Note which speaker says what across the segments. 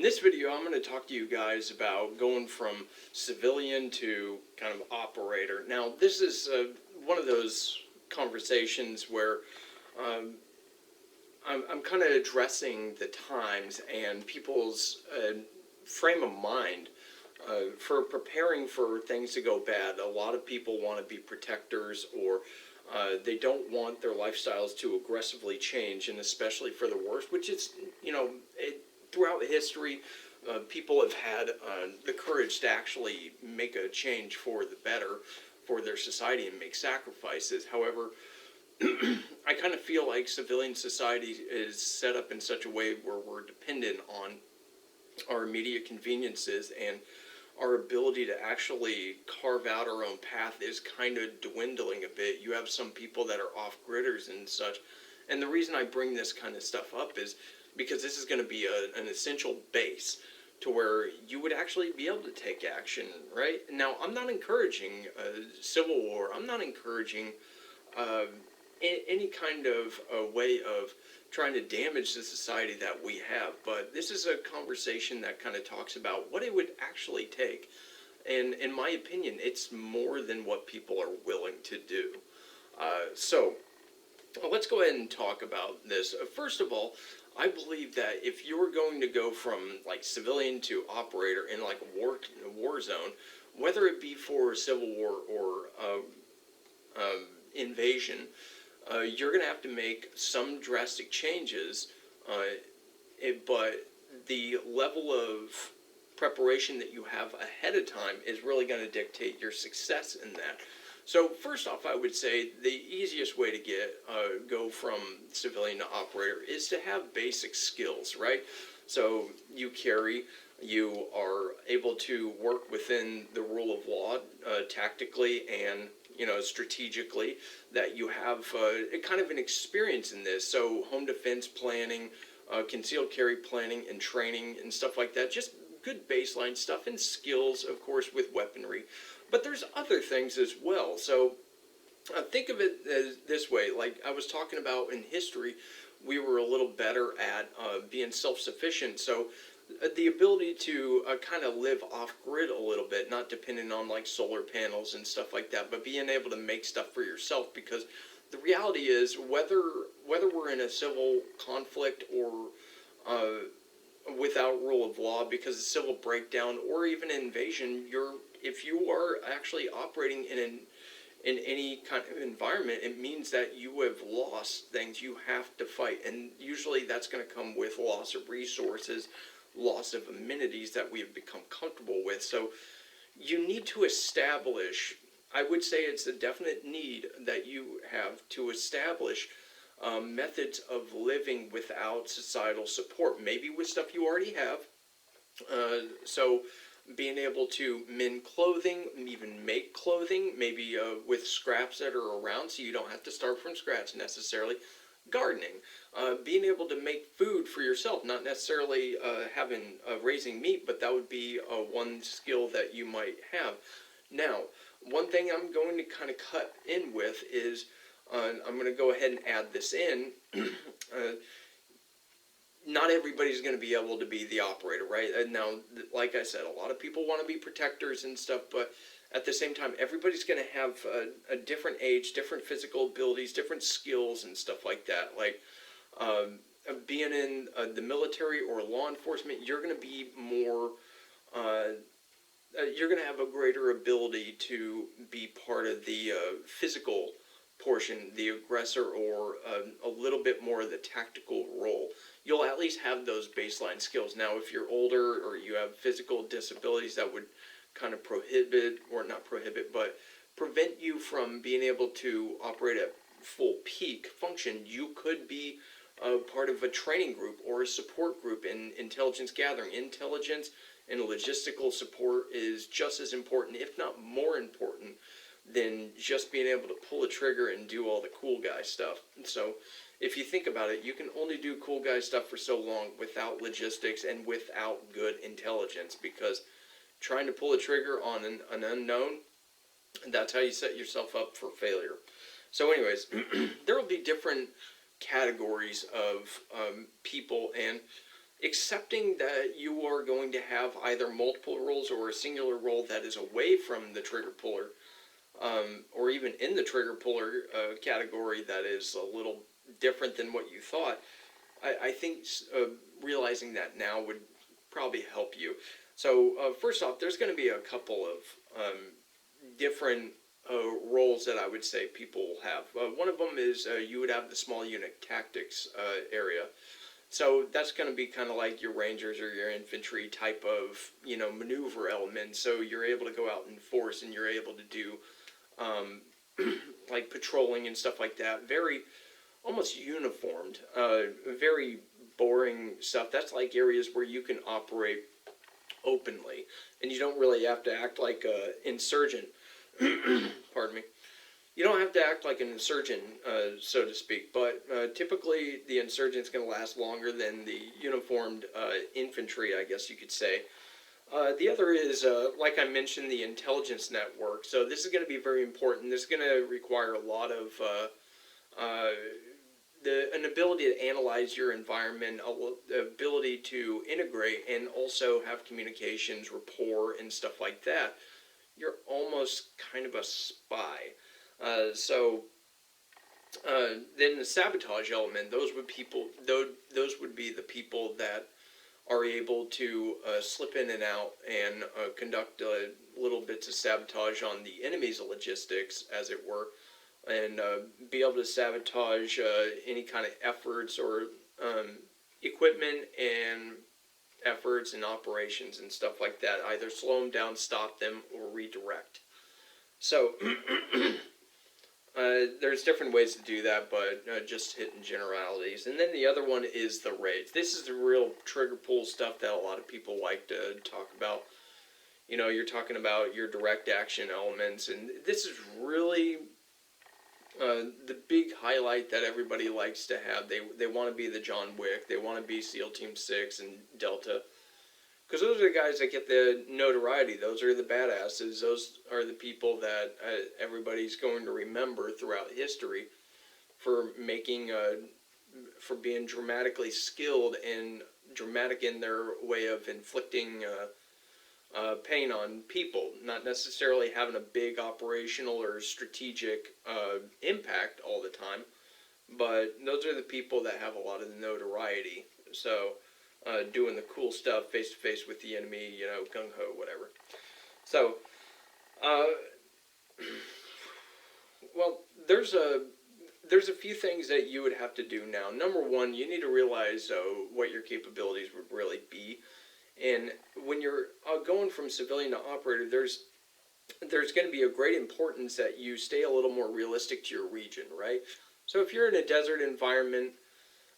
Speaker 1: In this video, I'm going to talk to you guys about going from civilian to kind of operator. Now, this is one of those conversations where I'm kind of addressing the times and people's frame of mind for preparing for things to go bad. A lot of people want to be protectors, or they don't want their lifestyles to aggressively change, and especially for the worst, which is, throughout history, people have had the courage to actually make a change for the better for their society and make sacrifices. However, I kind of feel like civilian society is set up in such a way where we're dependent on our immediate conveniences, and our ability to actually carve out our own path is kind of dwindling a bit. You have some people that are off-gridders and such, and the reason I bring this kind of stuff up is because this is going to be an essential base to where you would actually be able to take action, right? Now, I'm not encouraging civil war. I'm not encouraging any kind of way of trying to damage the society that we have. But this is a conversation that kind of talks about what it would actually take. And in my opinion, it's more than what people are willing to do. So let's go ahead and talk about this. First of all, I believe that if you're going to go from like civilian to operator in like a war zone, whether it be for civil war or invasion, you're going to have to make some drastic changes, but the level of preparation that you have ahead of time is really going to dictate your success in that. So first off, I would say the easiest way to go from civilian to operator is to have basic skills, right? So you are able to work within the rule of law tactically and strategically, that you have kind of an experience in this. So home defense planning, concealed carry planning and training and stuff like that, just good baseline stuff, and skills, of course, with weaponry. But there's other things as well. So think of it as this way. Like I was talking about in history, we were a little better at being self-sufficient. So the ability to kind of live off-grid a little bit, not depending on like solar panels and stuff like that, but being able to make stuff for yourself. Because the reality is, whether we're in a civil conflict or without rule of law because of civil breakdown or even invasion, if you are actually operating in any kind of environment, it means that you have lost things you have to fight, and usually that's going to come with loss of resources, loss of amenities that we have become comfortable with. So you need to establish, I would say it's a definite need that you have to establish methods of living without societal support, maybe with stuff you already have. So being able to mend clothing, even make clothing, maybe with scraps that are around so you don't have to start from scratch necessarily. Gardening, being able to make food for yourself, not necessarily raising meat, but that would be one skill that you might have. Now, one thing I'm going to kind of cut in with is, I'm going to go ahead and add this in, not everybody's going to be able to be the operator, right? And now, like I said, a lot of people want to be protectors and stuff, but at the same time, everybody's going to have a different age, different physical abilities, different skills and stuff like that. Like being in the military or law enforcement, you're going to be more, you're going to have a greater ability to be part of the physical portion, the aggressor, or a little bit more of the tactical role. You'll at least have those baseline skills. Now, if you're older or you have physical disabilities that would kind of prohibit, or not prohibit, but prevent you from being able to operate at full peak function, you could be part of a training group or a support group in intelligence gathering. Intelligence and logistical support is just as important, if not more important, than just being able to pull a trigger and do all the cool guy stuff. So if you think about it, you can only do cool guy stuff for so long without logistics and without good intelligence, because trying to pull a trigger on an unknown, that's how you set yourself up for failure. So anyways, there will be different categories of people, and accepting that you are going to have either multiple roles or a singular role that is away from the trigger puller, or even in the trigger puller category that is a little different than what you thought. I think realizing that now would probably help you. So first off, there's going to be a couple of different roles that I would say people have. One of them is you would have the small unit tactics area. So that's going to be kind of like your rangers or your infantry type of, maneuver element. So you're able to go out in force and you're able to do um, like patrolling and stuff like that. Very almost uniformed, very boring stuff. That's like areas where you can operate openly and you don't really have to act like an insurgent. Pardon me. You don't have to act like an insurgent, so to speak, but typically the insurgent's going to last longer than the uniformed infantry, I guess you could say. The other is, like I mentioned, the intelligence network. So this is going to be very important. This is going to require a lot of an ability to analyze your environment, the ability to integrate, and also have communications, rapport, and stuff like that. You're almost kind of a spy. Then the sabotage element, those would be the people that are able to slip in and out and conduct little bits of sabotage on the enemy's logistics, as it were, and be able to sabotage any kind of efforts or equipment and efforts and operations and stuff like that. Either slow them down, stop them, or redirect. So there's different ways to do that, but just hitting generalities. And then the other one is the raids. This is the real trigger pull stuff that a lot of people like to talk about. You're talking about your direct action elements, and this is really the big highlight that everybody likes to have. They want to be the John Wick. They want to be SEAL Team 6 and Delta. Because those are the guys that get the notoriety. Those are the badasses. Those are the people that everybody's going to remember throughout history for for being dramatically skilled and dramatic in their way of inflicting pain on people. Not necessarily having a big operational or strategic impact all the time, but those are the people that have a lot of the notoriety. So doing the cool stuff face to face with the enemy, gung ho, whatever. So, well, there's a few things that you would have to do now. Number one, you need to realize what your capabilities would really be, and when you're going from civilian to operator, there's going to be a great importance that you stay a little more realistic to your region, right? So if you're in a desert environment,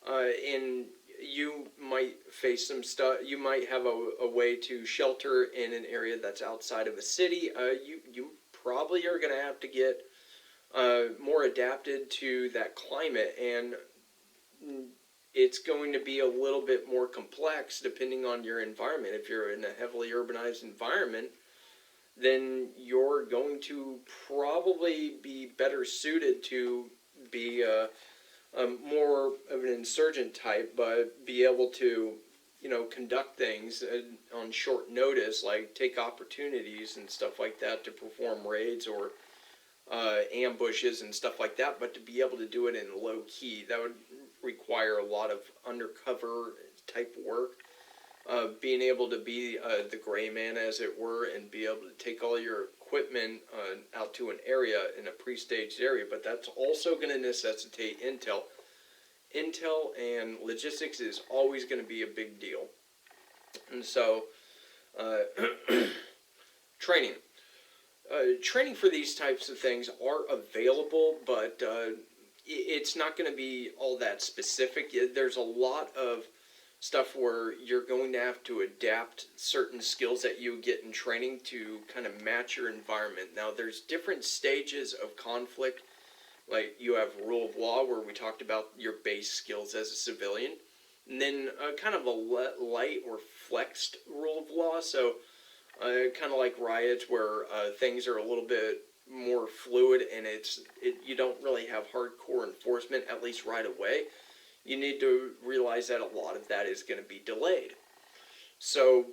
Speaker 1: and you might face some stuff. You might have a way to shelter in an area that's outside of a city. You probably are going to have to get more adapted to that climate, and it's going to be a little bit more complex depending on your environment. If you're in a heavily urbanized environment, then you're going to probably be better suited to be more of an insurgent type, but be able to, conduct things on short notice, like take opportunities and stuff like that to perform raids or ambushes and stuff like that, but to be able to do it in low key, that would require a lot of undercover type work. Being able to be the gray man, as it were, and be able to take all your equipment out to an area in a pre-staged area, but that's also going to necessitate intel. Intel and logistics is always going to be a big deal. And so, training. Training for these types of things are available, but it's not going to be all that specific. There's a lot of stuff where you're going to have to adapt certain skills that you get in training to kind of match your environment. Now, there's different stages of conflict. Like, you have rule of law, where we talked about your base skills as a civilian. And then kind of a light or flexed rule of law. So, kind of like riots, where things are a little bit more fluid and you don't really have hardcore enforcement, at least right away. you need to realize that a lot of that is going to be delayed. So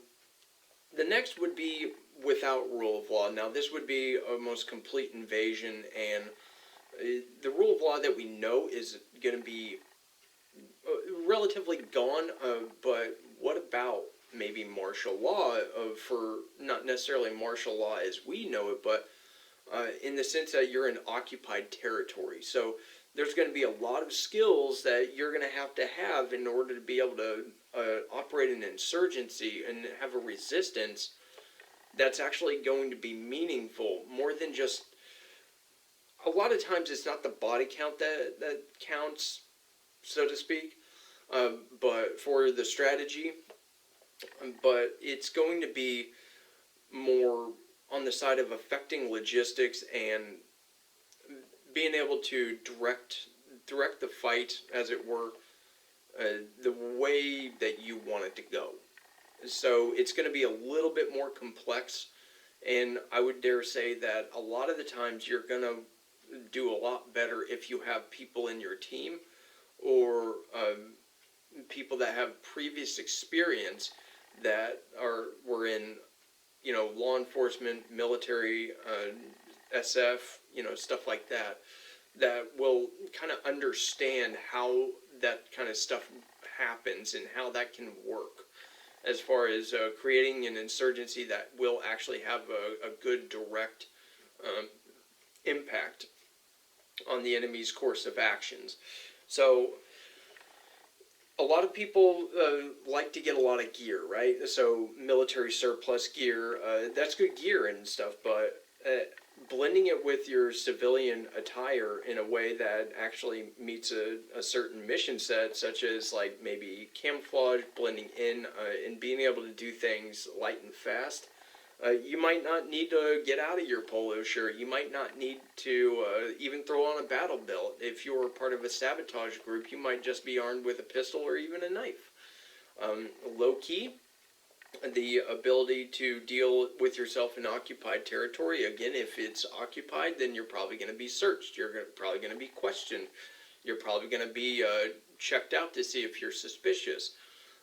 Speaker 1: the next would be without rule of law. Now, this would be a most complete invasion, and the rule of law that we know is going to be relatively gone, but what about maybe martial law, for not necessarily martial law as we know it, but in the sense that you're in occupied territory. So there's going to be a lot of skills that you're going to have in order to be able to operate an insurgency and have a resistance that's actually going to be meaningful, more than just, a lot of times it's not the body count that counts, so to speak, but for the strategy, but it's going to be more on the side of affecting logistics and being able to direct the fight, as it were, the way that you want it to go. So it's going to be a little bit more complex, and I would dare say that a lot of the times you're going to do a lot better if you have people in your team, or people that have previous experience that were in, law enforcement, military, SF, stuff like that, that will kind of understand how that kind of stuff happens and how that can work, as far as creating an insurgency that will actually have a good direct impact on the enemy's course of actions. So a lot of people like to get a lot of gear, right? So military surplus gear, that's good gear and stuff, but blending it with your civilian attire in a way that actually meets a certain mission set, such as like maybe camouflage, blending in, and being able to do things light and fast. You might not need to get out of your polo shirt. You might not need to even throw on a battle belt. If you're part of a sabotage group, you might just be armed with a pistol or even a knife. Low key, the ability to deal with yourself in occupied territory. Again, if it's occupied, then you're probably going to be searched. You're probably going to be questioned. You're probably going to be checked out to see if you're suspicious.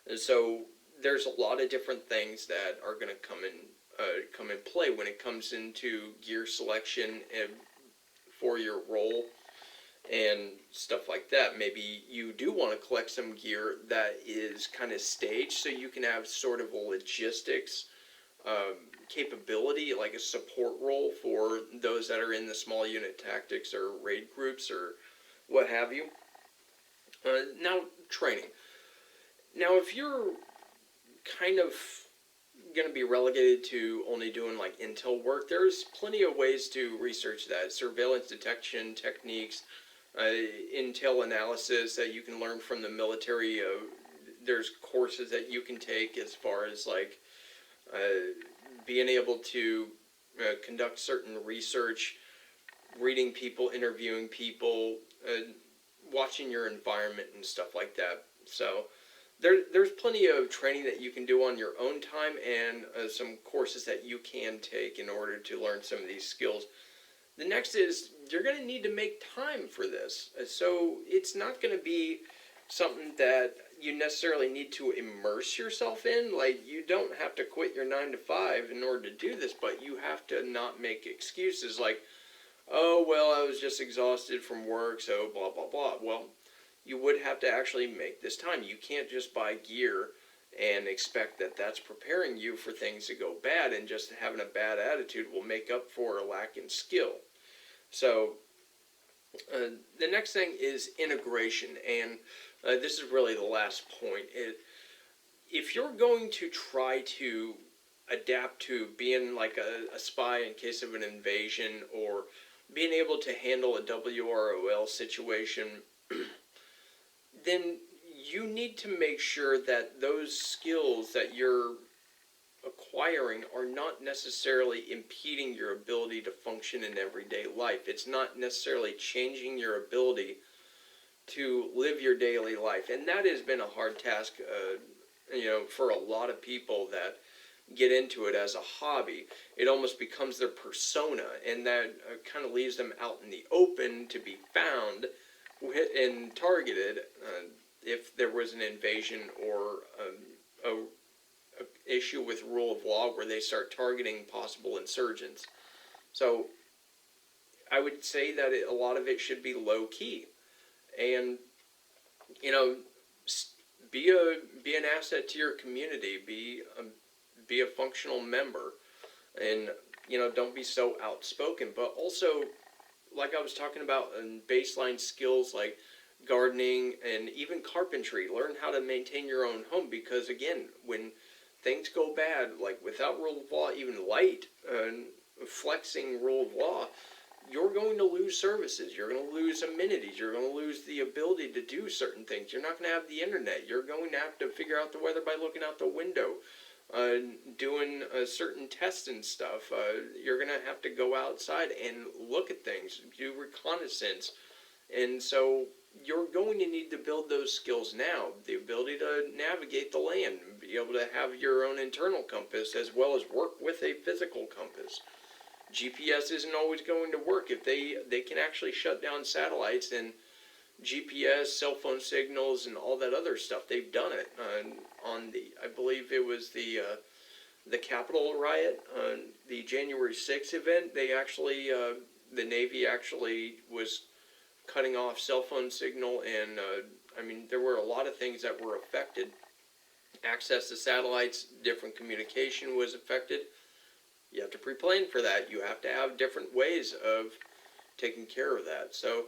Speaker 1: And so there's a lot of different things that are going to come in play when it comes into gear selection and for your role and stuff like that. Maybe you do want to collect some gear that is kind of staged, so you can have sort of a logistics capability, like a support role for those that are in the small unit tactics or raid groups or what have you. Now, training. Now, if you're kind of going to be relegated to only doing like intel work, there's plenty of ways to research that. Surveillance detection techniques, intel analysis that you can learn from the military. There's courses that you can take as far as like being able to conduct certain research, reading people, interviewing people, watching your environment and stuff like that. So there's plenty of training that you can do on your own time, and some courses that you can take in order to learn some of these skills. The next is you're going to need to make time for this. So it's not going to be something that you necessarily need to immerse yourself in. Like, you don't have to quit your 9 to 5 in order to do this, but you have to not make excuses like, oh, well, I was just exhausted from work, so blah, blah, blah. Well, you would have to actually make this time. You can't just buy gear and expect that that's preparing you for things to go bad, and just having a bad attitude will make up for a lack in skill. So the next thing is integration, and this is really the last point. If you're going to try to adapt to being like a spy in case of an invasion, or being able to handle a WROL situation, then you need to make sure that those skills that you're acquiring are not necessarily impeding your ability to function in everyday life. It's not necessarily changing your ability to live your daily life. And that has been a hard task, for a lot of people that get into it as a hobby. It almost becomes their persona, and that kind of leaves them out in the open to be found and targeted. if there was an invasion or a issue with rule of law where they start targeting possible insurgents. So I would say that a lot of it should be low key, and you know, be an asset to your community. Be a functional member, and don't be so outspoken. But also, like I was talking about, baseline skills like gardening and even carpentry. Learn how to maintain your own home, because again, when things go bad, like without rule of law, even light flexing rule of law, you're going to lose services. You're going to lose amenities. You're going to lose the ability to do certain things. You're not going to have the internet. You're going to have to figure out the weather by looking out the window, doing certain tests and stuff. You're going to have to go outside and look at things, do reconnaissance. And so you're going to need to build those skills now. The ability to navigate the land, be able to have your own internal compass as well as work with a physical compass. GPS isn't always going to work. If they can actually shut down satellites and GPS, cell phone signals, and all that other stuff, they've done it. On the, I believe it was the Capitol riot, the January 6th event, they actually, the Navy actually was cutting off cell phone signal, and there were a lot of things that were affected. Access to satellites, different communication was affected. You have to pre-plan for that. You have to have different ways of taking care of that. So,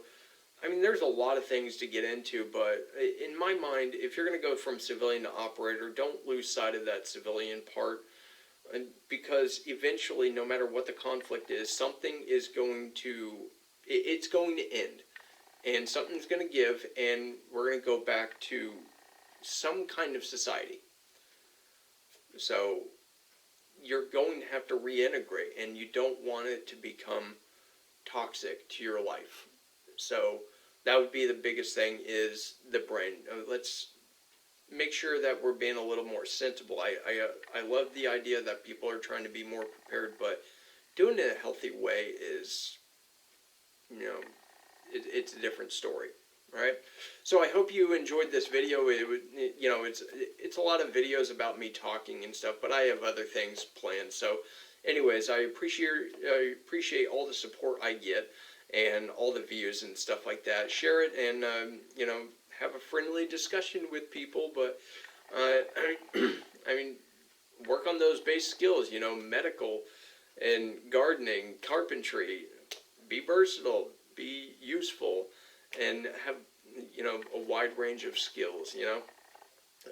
Speaker 1: there's a lot of things to get into, but in my mind, if you're going to go from civilian to operator, don't lose sight of that civilian part, because eventually, no matter what the conflict is, something is going to, it's going to end, and something's going to give, and we're going to go back to some kind of society. So you're going to have to reintegrate, and you don't want it to become toxic to your life. So that would be the biggest thing, is the brain. Let's make sure that we're being a little more sensible. I love the idea that people are trying to be more prepared, but doing it in a healthy way is, it's a different story. Right? So I hope you enjoyed this video. It's a lot of videos about me talking and stuff, but I have other things planned. So anyways, I appreciate all the support I get and all the views and stuff like that. Share it and have a friendly discussion with people, but work on those base skills, medical and gardening, carpentry. Be versatile, be useful, and have, a wide range of skills,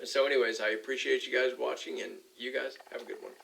Speaker 1: So anyways, I appreciate you guys watching, and you guys have a good one.